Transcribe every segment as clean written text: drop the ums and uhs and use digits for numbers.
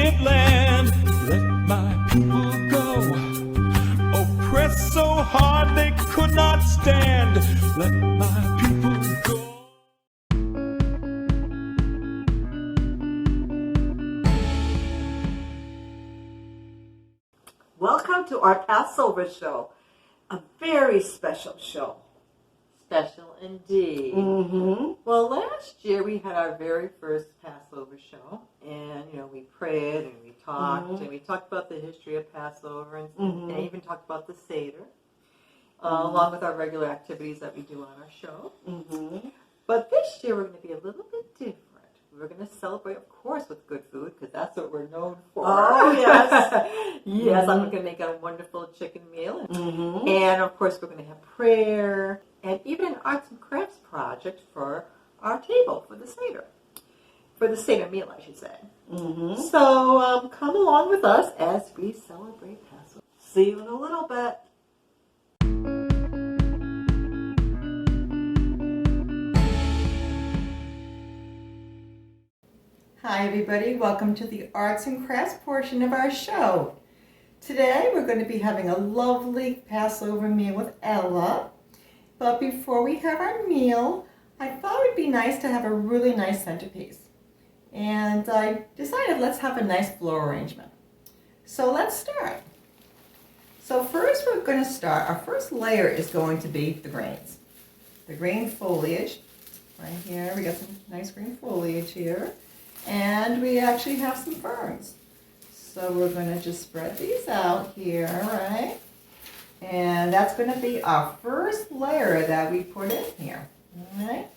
promised land. Let my people go, oppressed so hard they could not stand. Let my people go. Welcome to our Passover show, a very special show. Special indeed. Well, last year we had our very first Passover show, and we prayed and we talked, and we talked about the history of Passover, and even talked about the Seder, along with our regular activities that we do on our show. But this year we're going to be a little bit different. We're going to celebrate, of course, with good food, because that's what we're known for. Oh, yes. Yes, I'm going to make a wonderful chicken meal. And, of course, we're going to have prayer and even an arts and crafts project for our table for the Seder. For the Seder meal, I should say. So come along with us as we celebrate Passover. See you in a little bit. Hi everybody, welcome to the arts and crafts portion of our show. Today we're going to be having a lovely Passover meal with Ella. But before we have our meal, I thought it would be nice to have a really nice centerpiece. And I decided let's have a nice floral arrangement. So let's start. So first we're going to start, our first layer is going to be the grains. The green foliage, right here, we got some nice green foliage here. And we actually have some ferns. So we're going to just spread these out here, right? And that's going to be our first layer that we put in here, all right?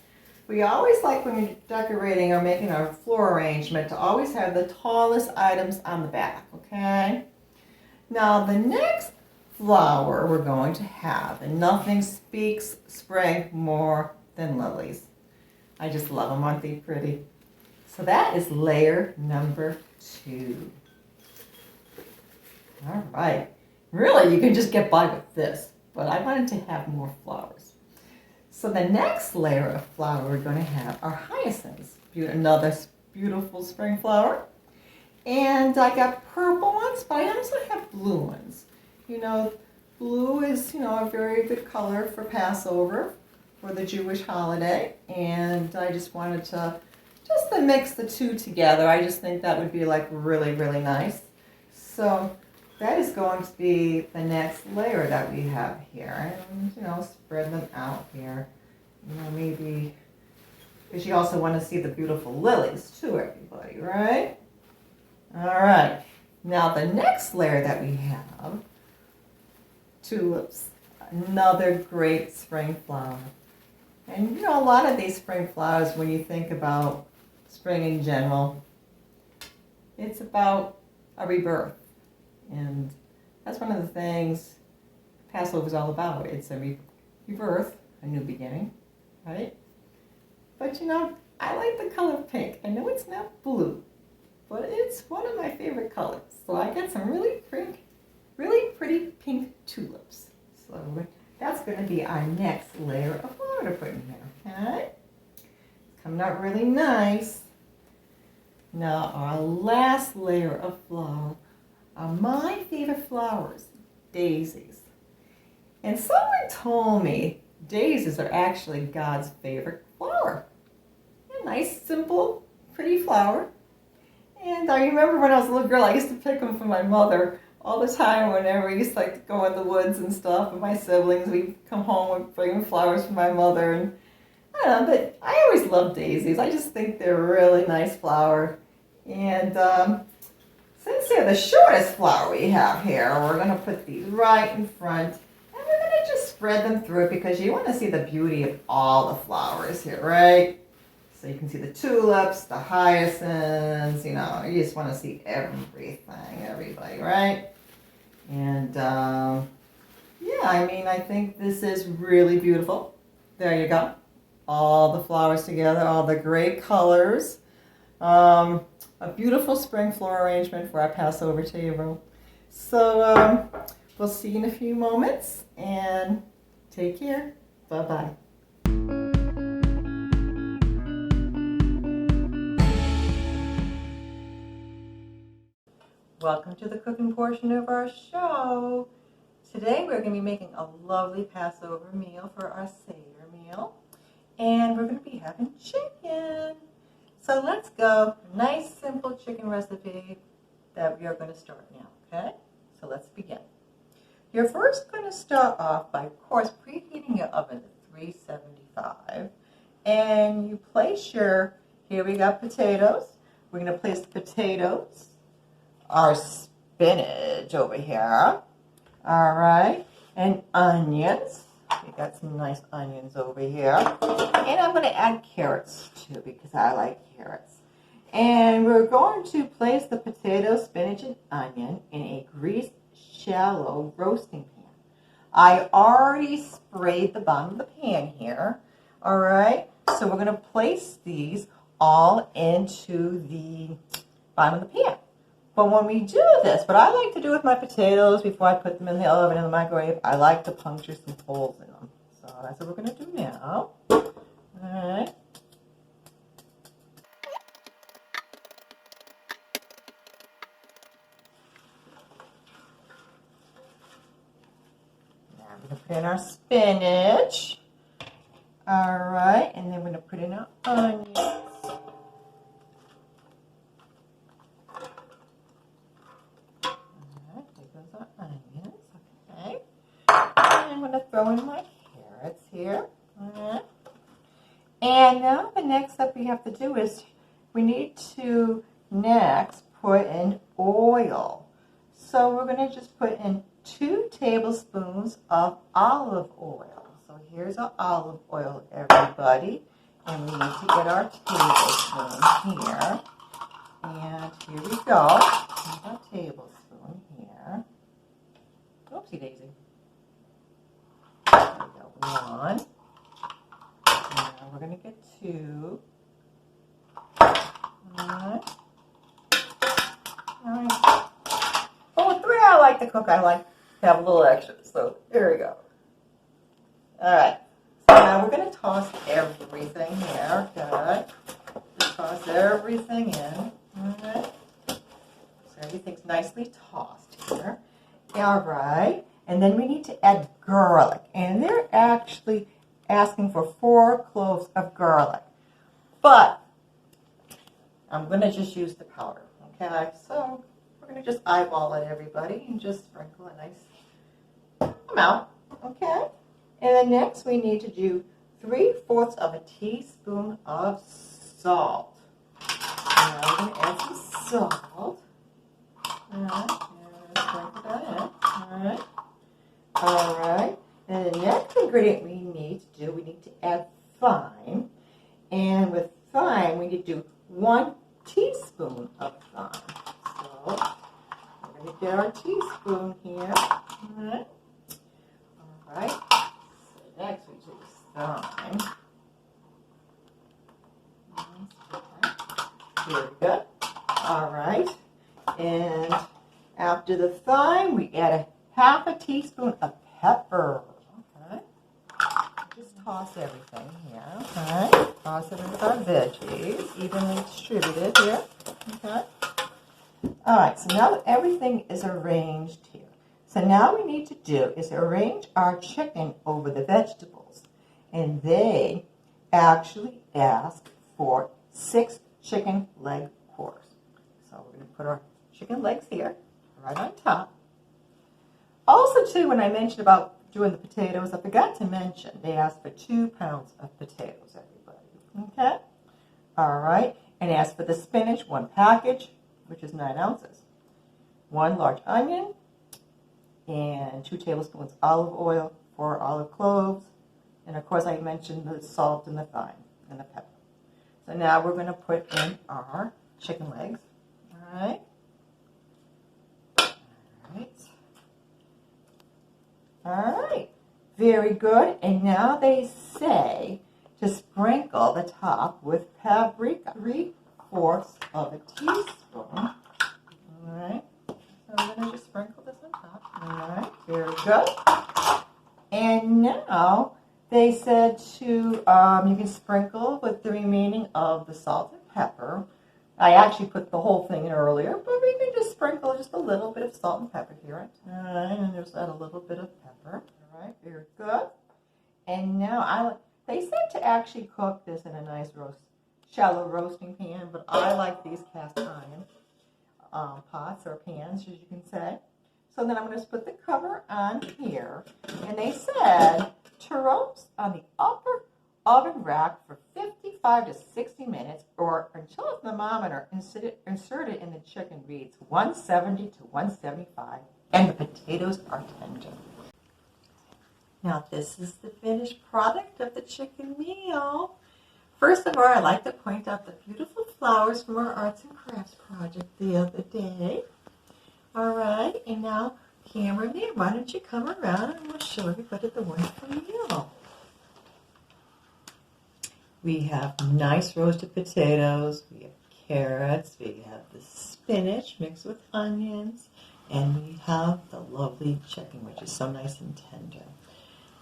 We always like when you're decorating or making our floral arrangement to always have the tallest items on the back, okay? Now the next flower we're going to have, and nothing speaks spring more than lilies. I just love them, aren't they pretty? So that is layer number 2. All right. Really, you can just get by with this, but I wanted to have more flowers. So the next layer of flower we're going to have are hyacinths. Another beautiful spring flower. And I got purple ones, but I also have blue ones. Blue is, a very good color for Passover, for the Jewish holiday. And I just wanted to mix the two together. I just think that would be like really, really nice. So that is going to be the next layer that we have here. And, spread them out here. Maybe, because you also want to see the beautiful lilies too, everybody, right? All right. Now the next layer that we have, tulips, another great spring flower. And, a lot of these spring flowers, when you think about spring in general, it's about a rebirth. And that's one of the things Passover is all about. It's a rebirth, a new beginning, right? But I like the color pink. I know it's not blue, but it's one of my favorite colors. So I got some really pretty pink tulips. So that's going to be our next layer of flower to put in here, okay? It's coming out really nice. Now our last layer of flower are my favorite flowers, daisies. And someone told me daisies are actually God's favorite flower. A nice, simple, pretty flower. And I remember when I was a little girl, I used to pick them for my mother all the time whenever we used to go in the woods and stuff. And my siblings, we'd come home and bring them flowers for my mother. And I don't know, but I always loved daisies. I just think they're a really nice flower. And since they're the shortest flower we have here, we're going to put these right in front. And we're going to just spread them through it because you want to see the beauty of all the flowers here, right? So you can see the tulips, the hyacinths, you just want to see everything, everybody, right? And I think this is really beautiful. There you go. All the flowers together, all the great colors. A beautiful spring floral arrangement for our Passover table. So we'll see you in a few moments, and take care. Bye-bye. Welcome to the cooking portion of our show. Today we're going to be making a lovely Passover meal for our Seder meal. And we're going to be having chicken. So let's go. Nice simple chicken recipe that we are going to start now, okay? So let's begin. You're first going to start off by, of course, preheating your oven to 375. And you place your, here we got potatoes. We're going to place the potatoes, our spinach over here, all right, and onions. We got some nice onions over here. And I'm going to add carrots too because I like carrots. And we're going to place the potato, spinach, and onion in a greased, shallow roasting pan. I already sprayed the bottom of the pan here, all right? So we're going to place these all into the bottom of the pan. But when we do this, what I like to do with my potatoes before I put them in the oven or the microwave, I like to puncture some holes in them. So that's what we're going to do now. All right. Now we're going to put in our spinach. All right, and then we're going to put in our onions. Onions, okay. And I'm going to throw in my carrots here. Right. And now the next step we have to do is we need to next put in oil. So we're going to just put in 2 tablespoons of olive oil. So here's our olive oil, everybody. And we need to get our tablespoon here. And here we go. Here's our tablespoon here. Oopsie daisy. There we go. 1. Now we're going to get 2. Alright. Alright. Oh, 3 I like to cook. I like to have a little extra. So there we go. Alright. So now we're going to toss everything here. Okay. Just toss everything in. Alright. So everything's nicely tossed here. All right, and then we need to add garlic, and they're actually asking for 4 cloves of garlic, but I'm going to just use the powder, okay? So we're going to just eyeball it, everybody, and just sprinkle a nice amount, okay? And then next we need to do 3/4 of a teaspoon of salt. Now I'm going to add some salt. Sprinkle that in. All right. And the next ingredient we need to do, we need to add thyme. And with thyme, we need to do 1 teaspoon of thyme. So we're going to get our teaspoon here. All right. So next we do thyme. Very good. All right. And after the thyme, we add 1/2 teaspoon of pepper. Okay. Just toss everything here. Okay. Toss it with our veggies, evenly distributed here. Okay. All right. So now that everything is arranged here, so now we need to do is arrange our chicken over the vegetables, and they actually ask for 6 chicken leg quarters. So we're going to put our chicken legs here, right on top. Also, too, when I mentioned about doing the potatoes, I forgot to mention they asked for 2 pounds of potatoes, everybody. Okay? All right. And as for the spinach, 1 package, which is 9 ounces. 1 large onion, and 2 tablespoons olive oil, 4 olive cloves, and of course I mentioned the salt and the thyme and the pepper. So now we're going to put in our chicken legs. All right. All right, very good. And now they say to sprinkle the top with paprika, 3/4 of a teaspoon. All right, so I'm going to just sprinkle this on top. All right, very good. And now they said to, you can sprinkle with the remaining of the salt and pepper. I actually put the whole thing in earlier, but we can just sprinkle just a little bit of salt and pepper here. All right, and just add a little bit of pepper. All right, very good. And now they said to actually cook this in a nice shallow roasting pan, but I like these cast iron pots or pans, as you can say. So then I'm going to put the cover on here, and they said to roast on the upper oven rack for 55 to 60 minutes, or until a thermometer inserted in the chicken reads 170 to 175, and the potatoes are tender. Now this is the finished product of the chicken meal. First of all, I'd like to point out the beautiful flowers from our arts and crafts project the other day. All right, and now cameraman, why don't you come around and we'll show everybody the wonderful meal. We have nice roasted potatoes, we have carrots, we have the spinach mixed with onions, and we have the lovely chicken, which is so nice and tender.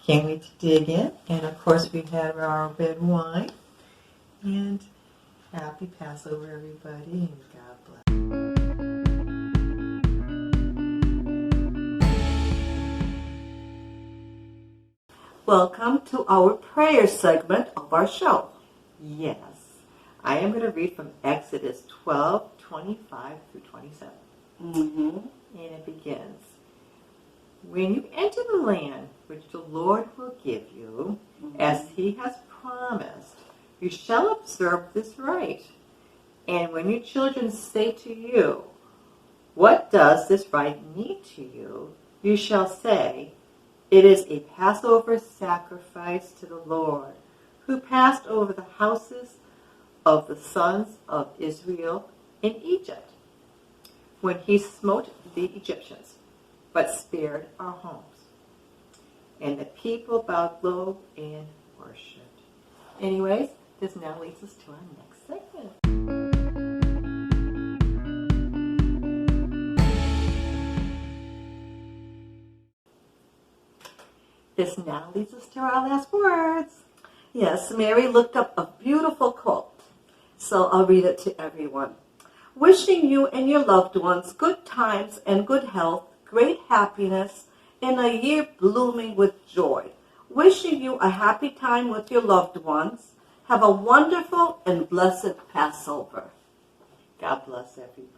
Can't wait to dig in. And of course we have our red wine. And happy Passover, everybody, and God bless. Welcome to our prayer segment of our show. Yes, I am going to read from Exodus 12:25 through 27. And it begins, when you enter the land which the Lord will give you, as he has promised, you shall observe this rite. And when your children say to you, what does this rite mean to you? You shall say, it is a Passover sacrifice to the Lord, who passed over the houses of the sons of Israel in Egypt, when he smote the Egyptians, but spared our homes. And the people bowed low and worshipped. Anyways, this now leads us to our next segment. This now leads us to our last words. Yes, Mary looked up a beautiful quote, so I'll read it to everyone. Wishing you and your loved ones good times and good health, great happiness, and a year blooming with joy. Wishing you a happy time with your loved ones. Have a wonderful and blessed Passover. God bless everybody.